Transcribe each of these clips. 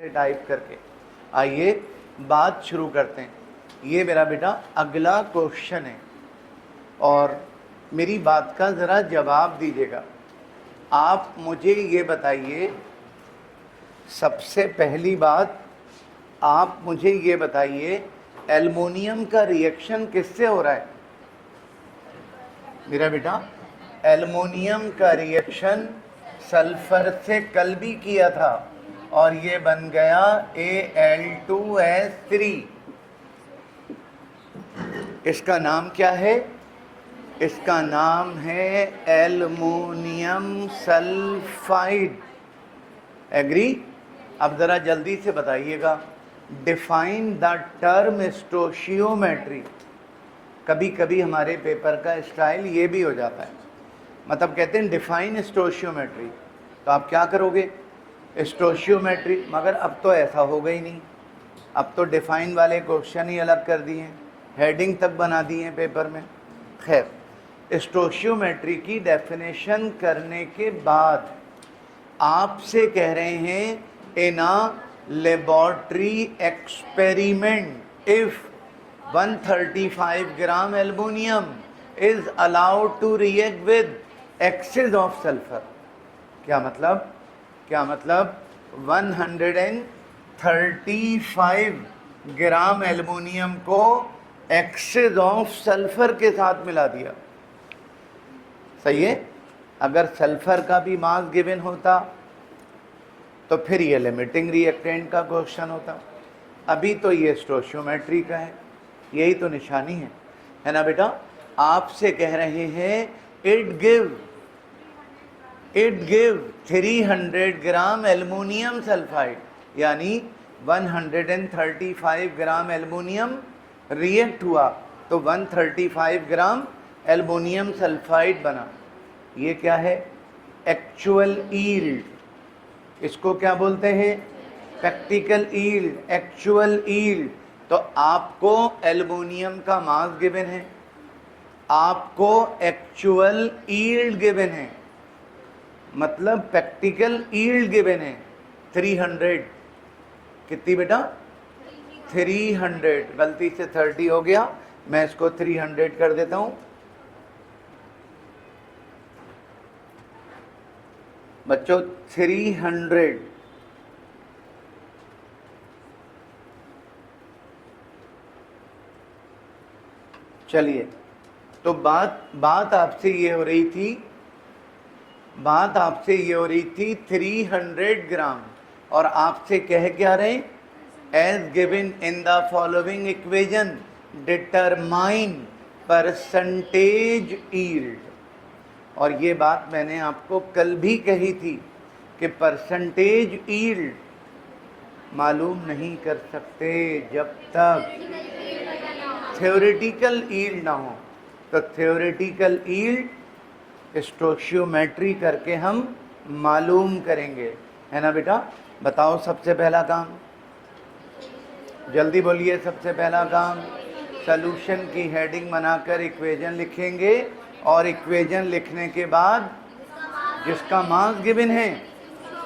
Type करके। आइए बात शुरू करते हैं। ये मेरा बेटा अगला क्वेश्चन है और मेरी बात का ज़रा जवाब दीजिएगा। आप मुझे ये बताइए, सबसे पहली बात आप मुझे ये बताइए, एल्युमिनियम का रिएक्शन किससे हो रहा है मेरा बेटा? एल्युमिनियम का रिएक्शन सल्फर से कल भी किया था और ये बन गया Al2S3। इसका नाम क्या है? इसका नाम है एल्युमिनियम सल्फाइड। एग्री? अब ज़रा जल्दी से बताइएगा, डिफाइन द टर्म स्टोशियोमेट्री। कभी कभी हमारे पेपर का स्टाइल ये भी हो जाता है, मतलब कहते हैं डिफाइन स्टोशियोमेट्री, तो आप क्या करोगे? स्टोशियोमेट्री। मगर अब तो ऐसा होगा ही नहीं, अब तो डिफाइन वाले क्वेश्चन ही अलग कर दिए हैं, हेडिंग तक बना दिए हैं पेपर में। खैर, स्टोशियोमेट्री की डेफिनेशन करने के बाद आपसे कह रहे हैं, in a laboratory experiment if 135 gram aluminium is allowed to react with excess of sulphur. क्या मतलब? 135 ग्राम एल्युमिनियम को एक्सेस ऑफ सल्फर के साथ मिला दिया। सही है? अगर सल्फर का भी मास गिवन होता तो फिर ये लिमिटिंग रिएक्टेंट का क्वेश्चन होता। अभी तो ये स्टोशियोमेट्री का है, यही तो निशानी है ना बेटा? आपसे कह रहे हैं it give 300 gram aluminium sulphide, यानी 135 ग्राम एल्युमिनियम रिएक्ट हुआ तो 135 ग्राम एल्युमिनियम सल्फाइड बना। ये क्या है? Actual yield. इसको क्या बोलते हैं? Practical yield, actual yield. तो आपको एल्युमिनियम का मास गिवन है, आपको एक्चुअल यील्ड गिवन है, मतलब प्रैक्टिकल यील्ड गिवन है 300। कितनी बेटा? 300। गलती से 30 हो गया, मैं इसको 300 कर देता हूं। बच्चों 300। चलिए, तो बात आपसे ये हो रही थी, 300 ग्राम, और आपसे कह क्या रहे? As given in the following equation determine percentage yield. और ये बात मैंने आपको कल भी कही थी कि परसेंटेज यील्ड मालूम नहीं कर सकते जब तक थ्योरेटिकल यील्ड ना हो। तो थ्योरेटिकल यील्ड स्टोशियोमेट्री करके हम मालूम करेंगे, है ना बेटा? बताओ सबसे पहला काम, जल्दी बोलिए। सबसे पहला काम, सॉल्यूशन की हेडिंग बनाकर इक्वेशन लिखेंगे और इक्वेशन लिखने के बाद जिसका मास गिवन है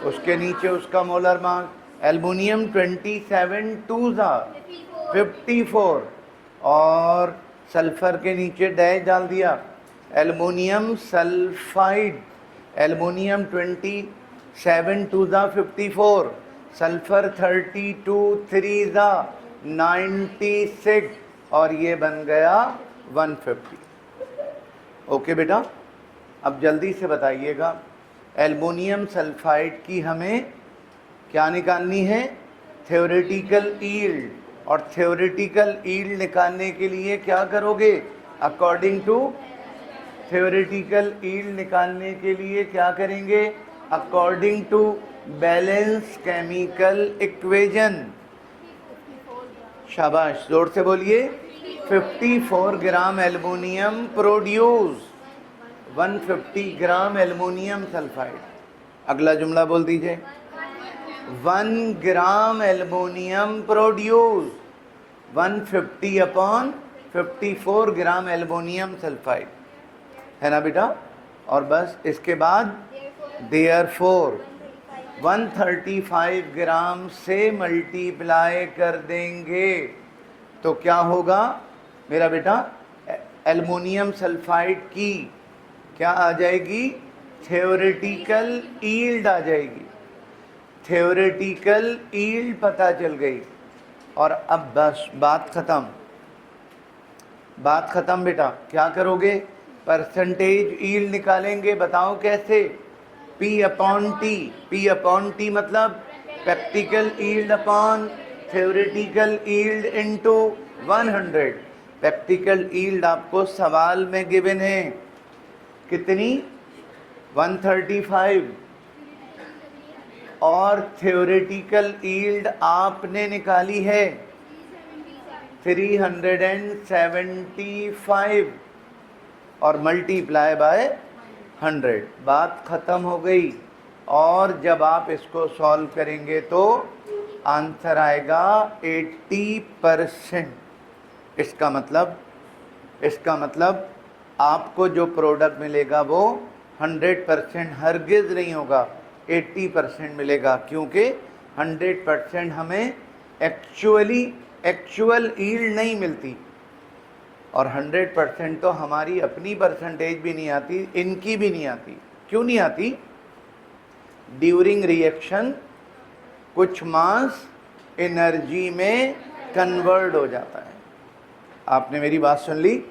उसके नीचे उसका मोलर मास। एल्युमिनियम 27 2 54 और सल्फर के नीचे डैश डाल दिया, एल्युमिनियम सल्फाइड। एल्युमिनियम 27 2 54, सल्फर 32 3 96 और ये बन गया 150। ओके बेटा, अब जल्दी से बताइएगा, एल्युमिनियम सल्फाइड की हमें क्या निकालनी है? Theoretical yield. और थ्योरेटिकल यील्ड निकालने के लिए क्या करोगे? अकॉर्डिंग टू थ्योरेटिकल यील्ड निकालने के लिए क्या करेंगे? According to balance chemical equation. शाबाश, जोर से बोलिए। 54 gram aluminium produce 150 gram aluminium sulphide. अगला जुमला बोल दीजिए। 1 gram aluminium produce 150 upon 54 gram aluminium sulphide, है ना बेटा? और बस इसके बाद देयरफॉर 135 ग्राम से मल्टीप्लाई कर देंगे तो क्या होगा मेरा बेटा? एल्युमिनियम सल्फाइड की क्या आ जाएगी? थ्योरेटिकल ईल्ड आ जाएगी। थ्योरेटिकल ईल्ड पता चल गई। और अब बस बात ख़त्म, बात ख़त्म बेटा। क्या करोगे? परसेंटेज ईल्ड निकालेंगे। बताओ कैसे? P upon T. P upon T मतलब practical yield upon theoretical yield into 100। Practical yield आपको सवाल में गिवन है कितनी? 135। और थ्योरेटिकल ईल्ड आपने निकाली है 375 और मल्टीप्लाई बाय 100। बात ख़त्म हो गई। और जब आप इसको सॉल्व करेंगे तो आंसर आएगा 80%। इसका मतलब आपको जो प्रोडक्ट मिलेगा वो 100% हरगिज़ नहीं होगा, 80% मिलेगा। क्योंकि 100% हमें एक्चुअल ईल्ड नहीं मिलती। और 100% तो हमारी अपनी परसेंटेज भी नहीं आती, इनकी भी नहीं आती। क्यों नहीं आती? ड्यूरिंग रिएक्शन कुछ मास एनर्जी में कन्वर्ट हो जाता है। आपने मेरी बात सुन ली?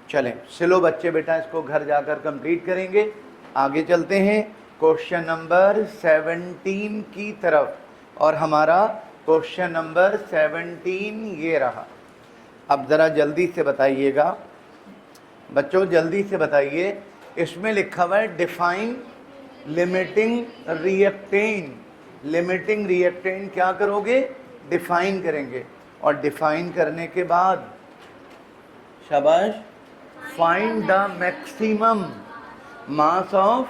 चलें स्लो बच्चे बेटा, इसको घर जाकर कंप्लीट करेंगे। आगे चलते हैं क्वेश्चन नंबर 17 की तरफ। और हमारा क्वेश्चन नंबर 17 ये रहा। अब ज़रा जल्दी से बताइएगा बच्चों, जल्दी से बताइए। इसमें लिखा हुआ है define limiting reactant. Limiting reactant क्या करोगे? डिफाइन करेंगे। और डिफाइन करने के बाद शाबाश, find the maximum mass of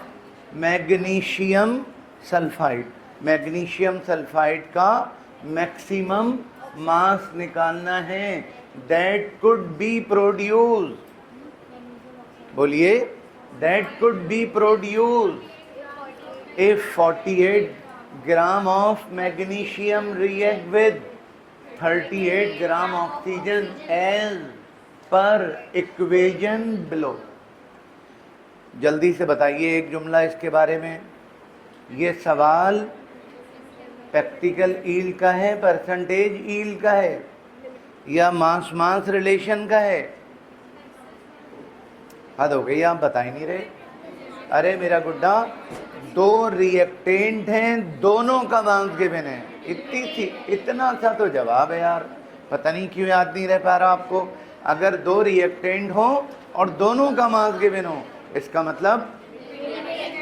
magnesium sulphide. Magnesium sulphide का मैक्सिमम मास निकालना है दैट कुड बी प्रोड्यूस। बोलिए, that could be produce if 48 gram of magnesium react with 38 gram oxygen as per equation below। जल्दी से बताइए एक जुमला इसके बारे में। ये सवाल प्रैक्टिकल ईल्ड का है, परसेंटेज ईल्ड का है, या मास मास रिलेशन का है? हद हो गई, आप बता ही नहीं रहे। अरे मेरा गुड्डा, दो रिएक्टेंट हैं, दोनों का मास गिवन है। इतना सा तो जवाब है यार, पता नहीं क्यों याद नहीं रह पा रहा आपको। अगर दो रिएक्टेंट हो और दोनों का मास गिवन हो, इसका मतलब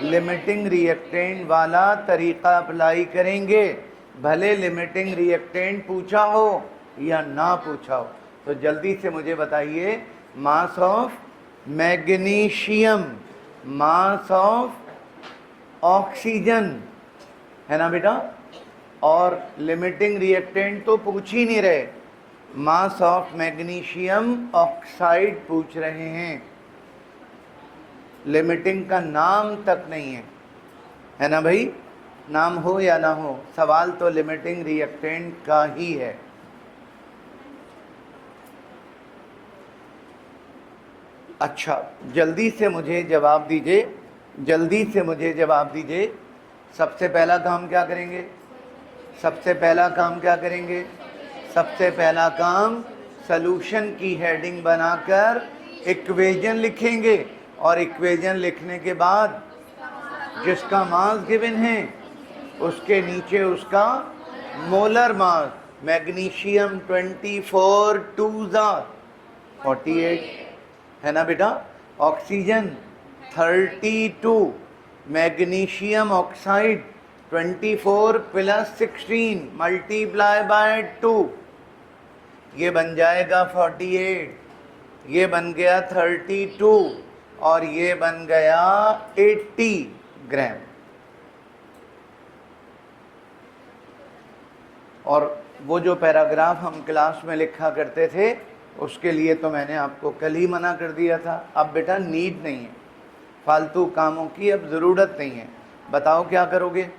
लिमिटिंग रिएक्टेंट वाला तरीका अप्लाई करेंगे, भले लिमिटिंग रिएक्टेंट पूछा हो या ना पूछा हो। तो जल्दी से मुझे बताइए, mass of magnesium, mass of oxygen, है ना बेटा? और लिमिटिंग रिएक्टेंट तो पूछ ही नहीं रहे, मास ऑफ मैग्नीशियम ऑक्साइड पूछ रहे हैं। लिमिटिंग का नाम तक नहीं है ना भाई? नाम हो या ना हो, सवाल तो लिमिटिंग रिएक्टेंट का ही है। अच्छा, जल्दी से मुझे जवाब दीजिए, जल्दी से मुझे जवाब दीजिए। सबसे पहला काम क्या करेंगे? सबसे पहला काम क्या करेंगे? सबसे पहला काम सॉल्यूशन की हेडिंग बनाकर इक्वेशन लिखेंगे। और इक्वेशन लिखने के बाद जिसका मास गिवन है उसके नीचे उसका मोलर मास। मैग्नीशियम 24 2 48 है ना बेटा? Oxygen 32, magnesium oxide 24 plus 16 multiply by 2, ये बन जाएगा 48, ये बन गया 32 और ये बन गया 80 ग्राम। और वो जो पैराग्राफ हम क्लास में लिखा करते थे उसके लिए तो मैंने आपको कल ही मना कर दिया था। अब बेटा नीड नहीं है, फालतू कामों की अब ज़रूरत नहीं है। बताओ क्या करोगे?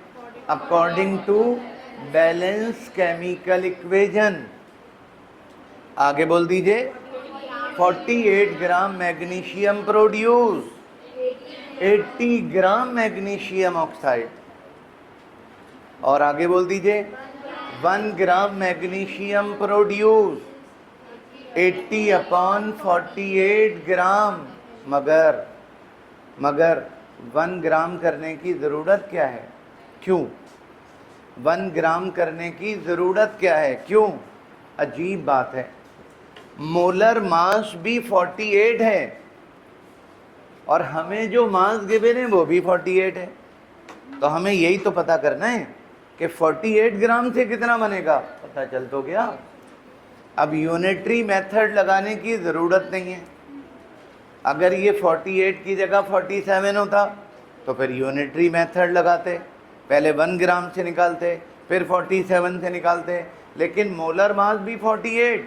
According to balance chemical equation, आगे बोल दीजिए। 48 gram magnesium produce 80 gram magnesium oxide, और आगे बोल दीजिए 1 gram magnesium produce 80 upon 48 gram. मगर 1 ग्राम करने की ज़रूरत क्या है? क्यों 1 ग्राम करने की ज़रूरत क्या है? क्यों? अजीब बात है, मोलर मास भी 48 है और हमें जो मास गिवन है वो भी 48 है। तो हमें यही तो पता करना है कि 48 ग्राम से कितना बनेगा, पता चल तो गया। अब यूनिटरी मेथड लगाने की ज़रूरत नहीं है। अगर ये 48 की जगह 47 होता तो फिर यूनिटरी मेथड लगाते, पहले 1 ग्राम से निकालते फिर 47 से निकालते। लेकिन मोलर मास भी 48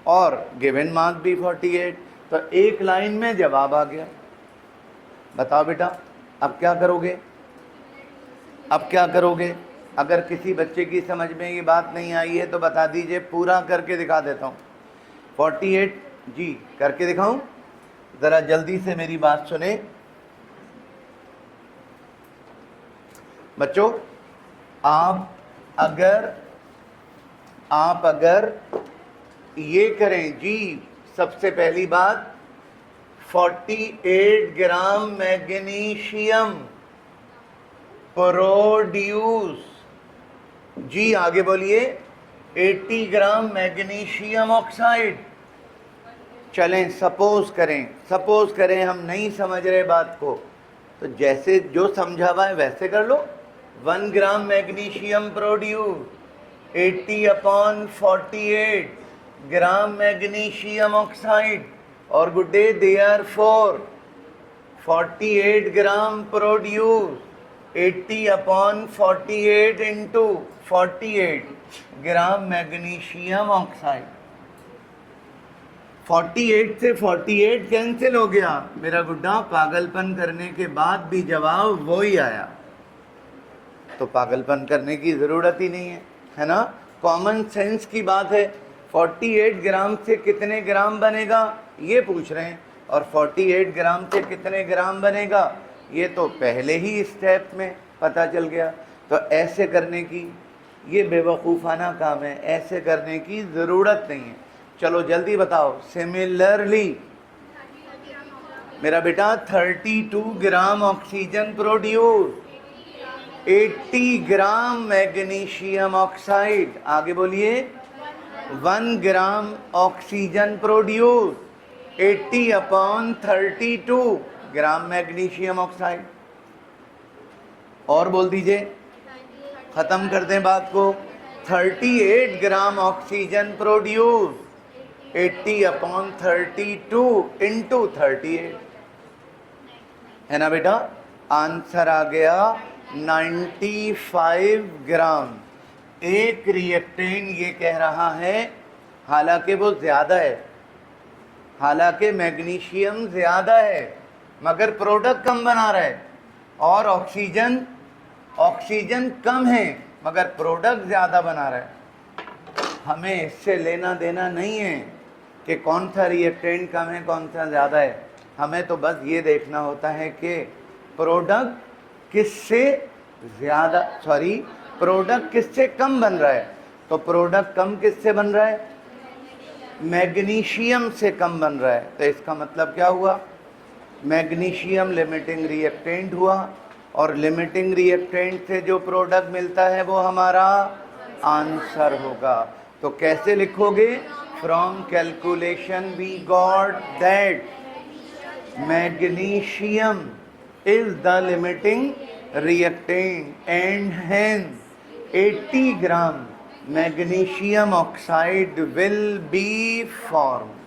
और गिवन मास भी 48, तो एक लाइन में जवाब आ गया। बताओ बेटा अब क्या करोगे? अब क्या करोगे? अगर किसी बच्चे की समझ में ये बात नहीं आई है तो बता दीजिए, पूरा करके दिखा देता हूँ। 48 जी करके दिखाऊं? ज़रा जल्दी से मेरी बात सुने बच्चों। आप अगर ये करें जी, सबसे पहली बात 48 ग्राम मैग्नीशियम प्रोड्यूस, जी आगे बोलिए 80 ग्राम मैग्नीशियम ऑक्साइड। चलें सपोज करें हम नहीं समझ रहे बात को, तो जैसे जो समझा हुआ है वैसे कर लो। 1 gram magnesium produce 80 upon 48 gram magnesium oxide, और good day there for 48 gram produce 80 upon 48 into 48 gram magnesium oxide. 48 से 48 कैंसिल हो गया मेरा गुड्डा, पागलपन करने के बाद भी जवाब वो ही आया, तो पागलपन करने की ज़रूरत ही नहीं है ना? कॉमन सेंस की बात है। 48 ग्राम से कितने ग्राम बनेगा ये पूछ रहे हैं, और 48 ग्राम से कितने ग्राम बनेगा ये तो पहले ही स्टेप में पता चल गया। तो ऐसे करने की, ये बेवकूफ़ाना काम है, ऐसे करने की ज़रूरत नहीं है। चलो जल्दी बताओ। सिमिलरली मेरा बेटा 32 gram oxygen produce 80 gram magnesium oxide, आगे बोलिए 1 ग्राम ऑक्सीजन प्रोड्यूस 80 अपॉन 32 ग्राम मैग्नीशियम ऑक्साइड। और बोल दीजिए, ख़त्म कर दें बात को। 38 gram oxygen produce 80 upon 32 into 38, है ना बेटा? आंसर आ गया 95 ग्राम। एक रिएक्टेंट ये कह रहा है, हालांकि वो ज़्यादा है, हालांकि मैग्नीशियम ज़्यादा है मगर प्रोडक्ट कम बना रहा है, और ऑक्सीजन कम है मगर प्रोडक्ट ज़्यादा बना रहा है। हमें इससे लेना देना नहीं है कि कौन सा रिएक्टेंट कम है कौन सा ज़्यादा है। हमें तो बस ये देखना होता है कि प्रोडक्ट किससे कम बन रहा है। तो प्रोडक्ट कम किससे बन रहा है? मैग्नीशियम से कम बन रहा है। तो इसका मतलब क्या हुआ? मैग्नीशियम लिमिटिंग रिएक्टेंट हुआ, और लिमिटिंग रिएक्टेंट से जो प्रोडक्ट मिलता है वो हमारा आंसर होगा। तो कैसे लिखोगे? From calculation we got that magnesium is the limiting reactant and hence 80 gram magnesium oxide will be formed.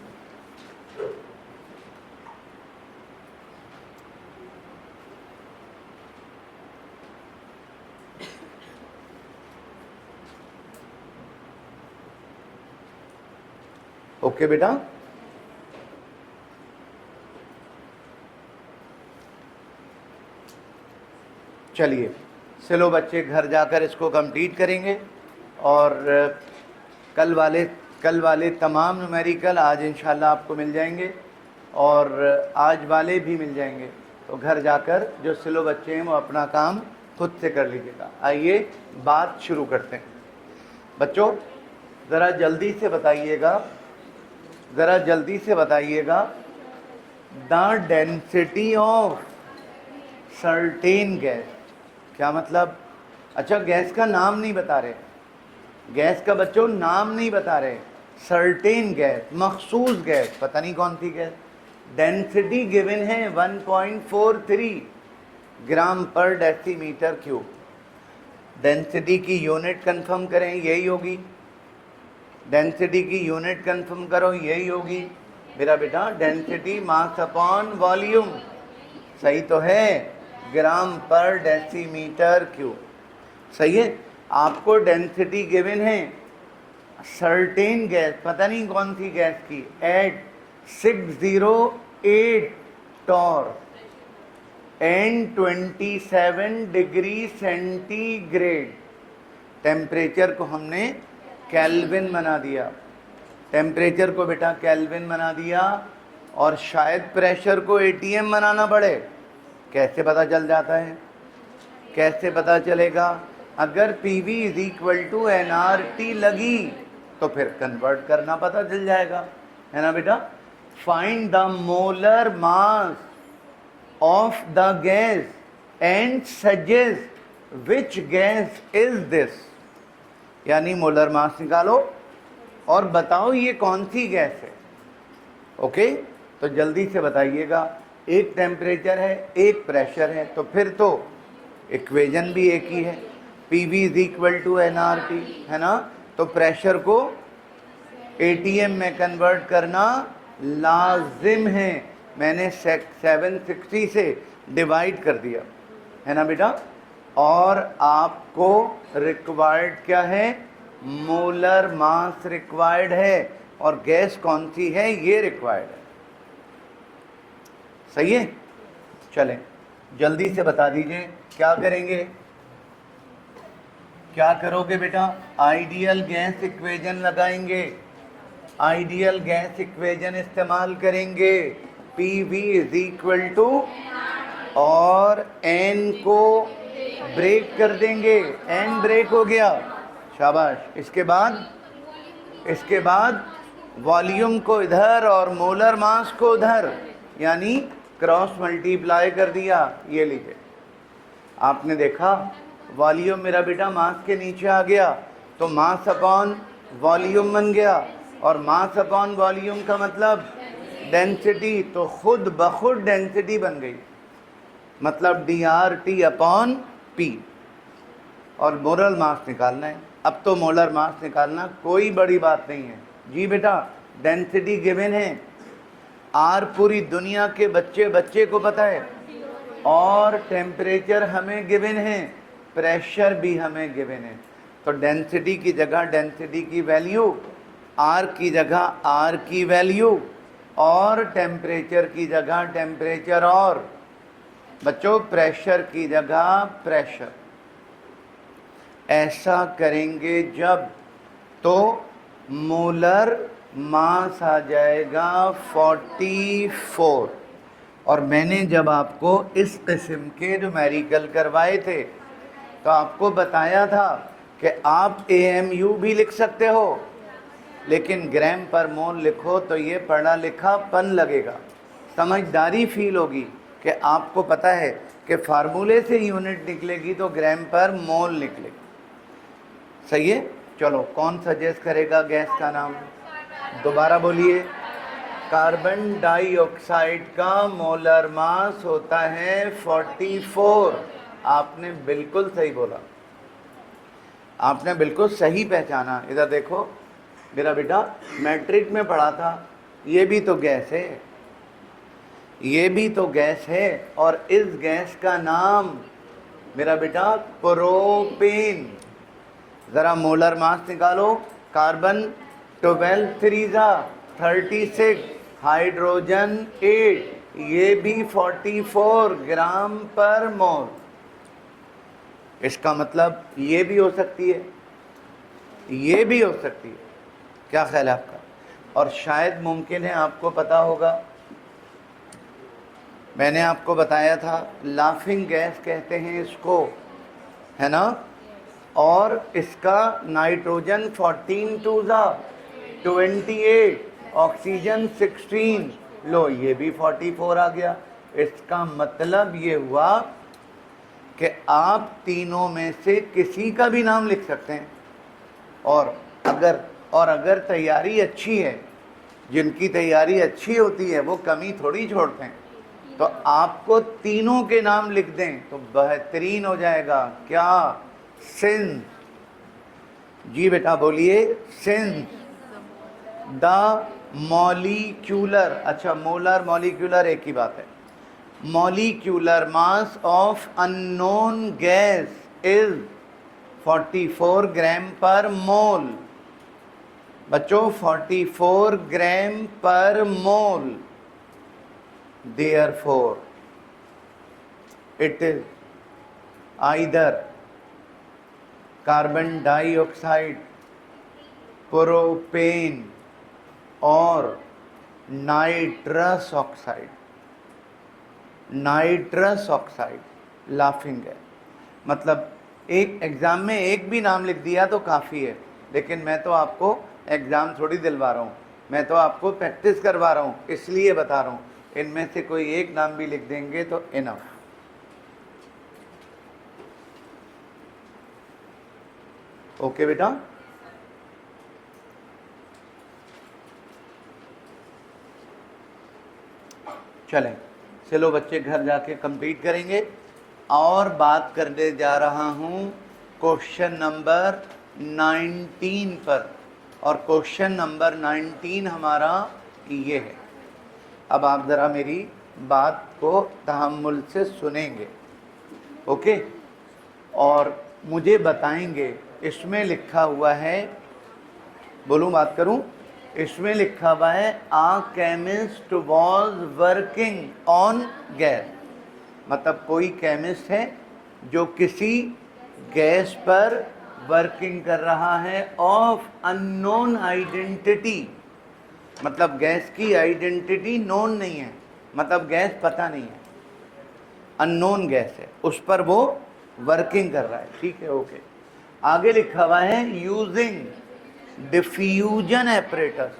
Okay बेटा, चलिए चलो बच्चे घर जाकर इसको कंप्लीट करेंगे और कल वाले तमाम न्यूमेरिकल आज इंशाल्लाह आपको मिल जाएंगे और आज वाले भी मिल जाएंगे। तो घर जाकर जो स्लो बच्चे हैं वो अपना काम खुद से कर लीजिएगा। आइए बात शुरू करते हैं। बच्चों ज़रा जल्दी से बताइएगा, the density of certain gas, क्या मतलब? अच्छा, गैस का नाम नहीं बता रहे, गैस का बच्चों नाम नहीं बता रहे, सर्टेन गैस, मखसूस गैस, पता नहीं कौन सी गैस। डेंसिटी गिवन है 1.43 ग्राम पर डेसीमीटर क्यूब। डेंसिटी की यूनिट कंफर्म करें, यही होगी। डेंसिटी की यूनिट कंफर्म करो, यही होगी मेरा बेटा। डेंसिटी मास अपॉन वॉल्यूम, सही तो है, ग्राम पर डेसीमीटर क्यूब, सही है। आपको डेंसिटी गिवन है सर्टेन गैस, पता नहीं कौन सी गैस की, at 608 torr and 27 degree centigrade. Temperature को हमने केल्विन बना दिया, टेम्परेचर को बेटा केल्विन बना दिया, और शायद प्रेशर को एटीएम बनाना पड़े। कैसे पता चल जाता है, कैसे पता चलेगा? अगर PV is equal to nRT लगी तो फिर कन्वर्ट करना पता चल जाएगा, है ना बेटा। Find the molar mass of the gas and suggest which gas is this, यानी मोलर मास निकालो और बताओ ये कौन सी गैस है। ओके, तो जल्दी से बताइएगा। एक टेम्परेचर है, एक प्रेशर है, तो फिर तो इक्वेशन भी एक ही है, PV is equal to nRT, है ना। तो प्रेशर को ATM में कन्वर्ट करना लाजिम है। मैंने 760 से डिवाइड कर दिया, है ना बेटा। और आपको रिक्वायर्ड क्या है? मोलर मास रिक्वायर्ड है, और गैस कौन सी है ये रिक्वायर्ड है, सही है। चलें जल्दी से बता दीजिए क्या करेंगे, क्या करोगे बेटा? आइडियल गैस इक्वेशन लगाएंगे, आइडियल गैस इक्वेशन इस्तेमाल करेंगे। PV इज इक्वल टू, और N को ब्रेक कर देंगे, N ब्रेक हो गया, शाबाश। इसके बाद वॉल्यूम को इधर और मोलर मास को उधर, यानी क्रॉस मल्टीप्लाई कर दिया। ये लीजिए, आपने देखा वॉल्यूम मेरा बेटा मास के नीचे आ गया, तो मास अपॉन वॉल्यूम बन गया, और मास अपॉन वॉल्यूम का मतलब डेंसिटी, तो खुद ब खुद डेंसिटी बन गई, मतलब DRT अपॉन P। और मोलर मास निकालना है। अब तो मोलर मास निकालना कोई बड़ी बात नहीं है जी बेटा। डेंसिटी गिवन है, R पूरी दुनिया के बच्चे को पता है, और टेम्परेचर हमें गिवन है, प्रेशर भी हमें गिवन है। तो डेंसिटी की जगह डेंसिटी की वैल्यू, R की जगह R की वैल्यू, और टेम्परेचर की जगह टेम्परेचर, और बच्चों प्रेशर की जगह प्रेशर। ऐसा करेंगे जब, तो मोलर मास आ जाएगा 44। और मैंने जब आपको इस किस्म के न्यूमेरिकल करवाए थे तो आपको बताया था कि आप AMU भी लिख सकते हो, लेकिन ग्राम पर मोल लिखो तो ये पढ़ा लिखा पन लगेगा, समझदारी फील होगी कि आपको पता है कि फार्मूले से यूनिट निकलेगी तो ग्राम पर मोल निकलेगी, सही है। चलो कौन सजेस्ट करेगा गैस का नाम? दोबारा बोलिए। कार्बन डाइऑक्साइड का मोलर मास होता है 44। आपने बिल्कुल सही बोला, आपने बिल्कुल सही पहचाना। इधर देखो मेरा बेटा, मैट्रिक में पढ़ा था, ये भी तो गैस है, ये भी तो गैस है। और इस गैस का नाम मेरा बेटा प्रोपेन। ज़रा मोलर मास निकालो। कार्बन 12 3 जा 36, हाइड्रोजन 8, ये भी 44 ग्राम पर मोल। इसका मतलब ये भी हो सकती है, ये भी हो सकती है। क्या ख्याल है आपका? और शायद मुमकिन है, आपको पता होगा, मैंने आपको बताया था लाफिंग गैस कहते हैं इसको, है ना। और इसका नाइट्रोजन 14 टू 28, ऑक्सीजन 16, लो ये भी 44 आ गया। इसका मतलब ये हुआ कि आप तीनों में से किसी का भी नाम लिख सकते हैं। और अगर तैयारी अच्छी है, जिनकी तैयारी अच्छी होती है वो कमी थोड़ी छोड़ते हैं, तो आपको तीनों के नाम लिख दें तो बेहतरीन हो जाएगा। क्या? सिंस। जी बेटा बोलिए, सिंस द मॉलिक्यूलर, अच्छा मोलर मॉलिक्यूलर एक ही बात है, molecular mass of unknown gas is 44 ग्राम पर मोल। बच्चों 44 ग्राम पर मोल। Therefore, it is either carbon dioxide, propane और nitrous oxide. Nitrous oxide laughing है। मतलब एक एग्ज़ाम में एक भी नाम लिख दिया तो काफ़ी है, लेकिन मैं तो आपको एग्ज़ाम थोड़ी दिलवा रहा हूँ, मैं तो आपको प्रैक्टिस करवा रहा हूँ, इसलिए बता रहा हूँ। इनमें से कोई एक नाम भी लिख देंगे तो इनफ। ओके बेटा, चलें, चलो बच्चे घर जाके कंप्लीट करेंगे। और बात करने जा रहा हूँ क्वेश्चन नंबर 19 पर, और क्वेश्चन नंबर 19 हमारा ये है। अब आप ज़रा मेरी बात को तहम्मुल से सुनेंगे, ओके, और मुझे बताएंगे। इसमें लिखा हुआ है, बोलूँ बात करूँ, इसमें लिखा हुआ है a chemist was working on gas. मतलब कोई केमिस्ट है जो किसी गैस पर वर्किंग कर रहा है ऑफ अननोन आइडेंटिटी। मतलब गैस की आइडेंटिटी नोन नहीं है, मतलब गैस पता नहीं है, अननोन गैस है, उस पर वो वर्किंग कर रहा है। ठीक है, ओके। आगे लिखा हुआ है यूजिंग डिफ्यूजन एपरेटस।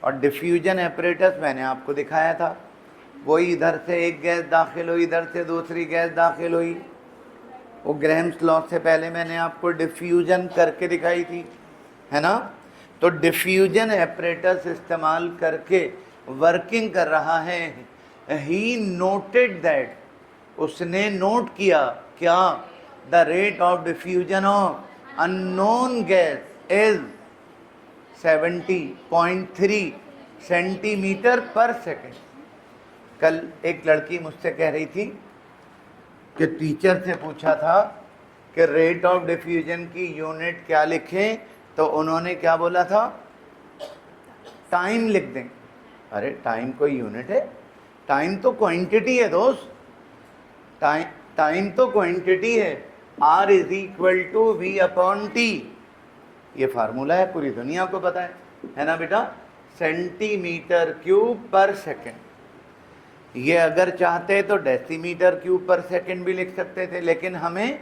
और डिफ्यूजन एपरेटस मैंने आपको दिखाया था, वही इधर से एक गैस दाखिल हुई, इधर से दूसरी गैस दाखिल हुई। वो ग्रैम्स लॉ से पहले मैंने आपको डिफ्यूजन करके दिखाई थी, है ना। तो डिफ्यूजन एपरेटस इस्तेमाल करके वर्किंग कर रहा है। ही नोटेड दैट, उसने नोट किया क्या? The rate of diffusion of unknown gas is 70.3 centimetre पर सेकेंड। कल एक लड़की मुझसे कह रही थी कि टीचर से पूछा था कि रेट ऑफ डिफ्यूजन की यूनिट क्या लिखें, तो उन्होंने क्या बोला था? टाइम लिख दें। अरे टाइम कोई यूनिट है? टाइम तो क्वांटिटी है दोस्त, टाइम तो क्वांटिटी है। R is equal to V upon T, ये फार्मूला है, पूरी दुनिया को पता है ना बेटा। सेंटीमीटर क्यूब पर सेकेंड। ये अगर चाहते तो डेसीमीटर क्यूब पर सेकेंड भी लिख सकते थे, लेकिन हमें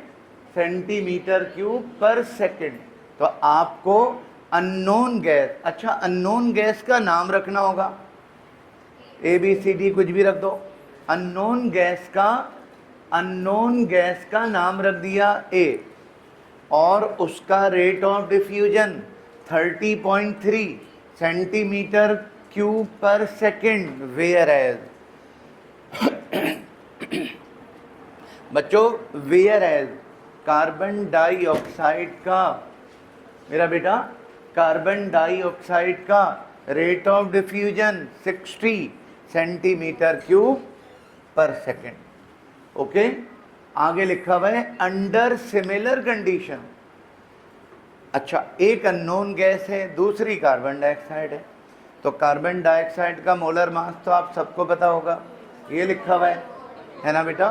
सेंटीमीटर क्यूब पर सेकेंड। तो आपको अननोन गैस, अच्छा अननोन गैस का नाम रखना होगा, ABCD कुछ भी रख दो। अननोन गैस का नाम रख दिया A, और उसका rate of diffusion 30.3 centimetre cube पर सेकेंड। वेयर एज बच्चों, वेयर एज कार्बन डाइऑक्साइड का, मेरा बेटा, कार्बन डाइऑक्साइड का rate of diffusion 60 centimetre cube पर सेकेंड। ओके, आगे लिखा हुआ है अंडर सिमिलर कंडीशन। अच्छा, एक अननोन गैस है, दूसरी कार्बन डाइऑक्साइड है। तो कार्बन डाइऑक्साइड का मोलर मास तो आप सबको पता होगा, ये लिखा हुआ है ना बेटा,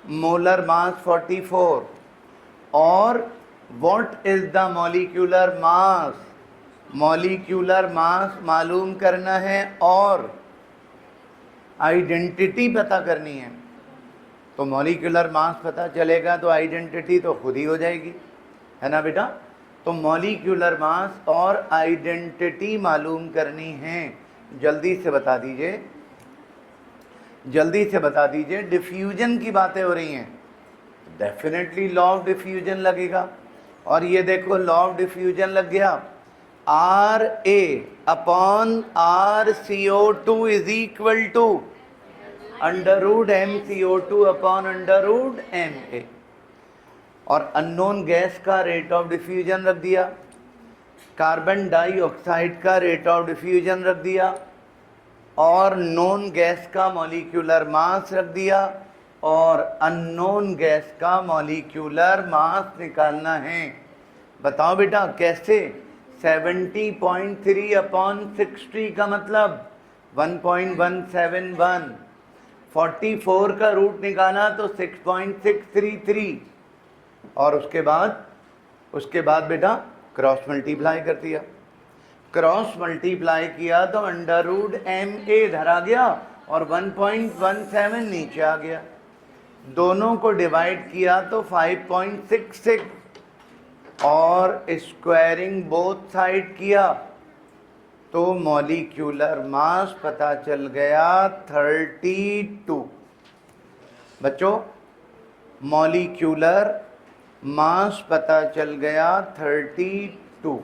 मोलर मास 44। और what is the molecular mass, molecular mass मालूम करना है और आइडेंटिटी पता करनी है। तो मॉलिक्यूलर मास पता चलेगा तो आइडेंटिटी तो खुद ही हो जाएगी, है ना बेटा। तो मॉलिक्यूलर मास और आइडेंटिटी मालूम करनी है। जल्दी से बता दीजिए, जल्दी से बता दीजिए। डिफ्यूजन की बातें हो रही हैं, डेफिनेटली लॉ ऑफ डिफ्यूजन लगेगा। और ये देखो लॉ ऑफ डिफ्यूजन लग गया, R A upon R CO2 is equal to √MCO2 upon √MA। और अननोन गैस का रेट ऑफ डिफ्यूजन रख दिया, कार्बन डाइऑक्साइड का रेट ऑफ डिफ्यूजन रख दिया, और नोन गैस का मॉलिक्यूलर मास रख दिया, और अननोन गैस का मॉलिक्यूलर मास निकालना है। बताओ बेटा कैसे। 70.3 अपॉन 60 का मतलब 1.171। 44 का रूट निकाला तो 6.633। और उसके बाद बेटा क्रॉस मल्टीप्लाई कर दिया, क्रॉस मल्टीप्लाई किया तो √MA धरा गया और 1.17 नीचे आ गया। दोनों को डिवाइड किया तो 5.66 और स्क्वायरिंग बोथ साइड किया तो मॉलिक्यूलर मास पता चल गया 32। बच्चों मॉलिक्यूलर मास पता चल गया 32।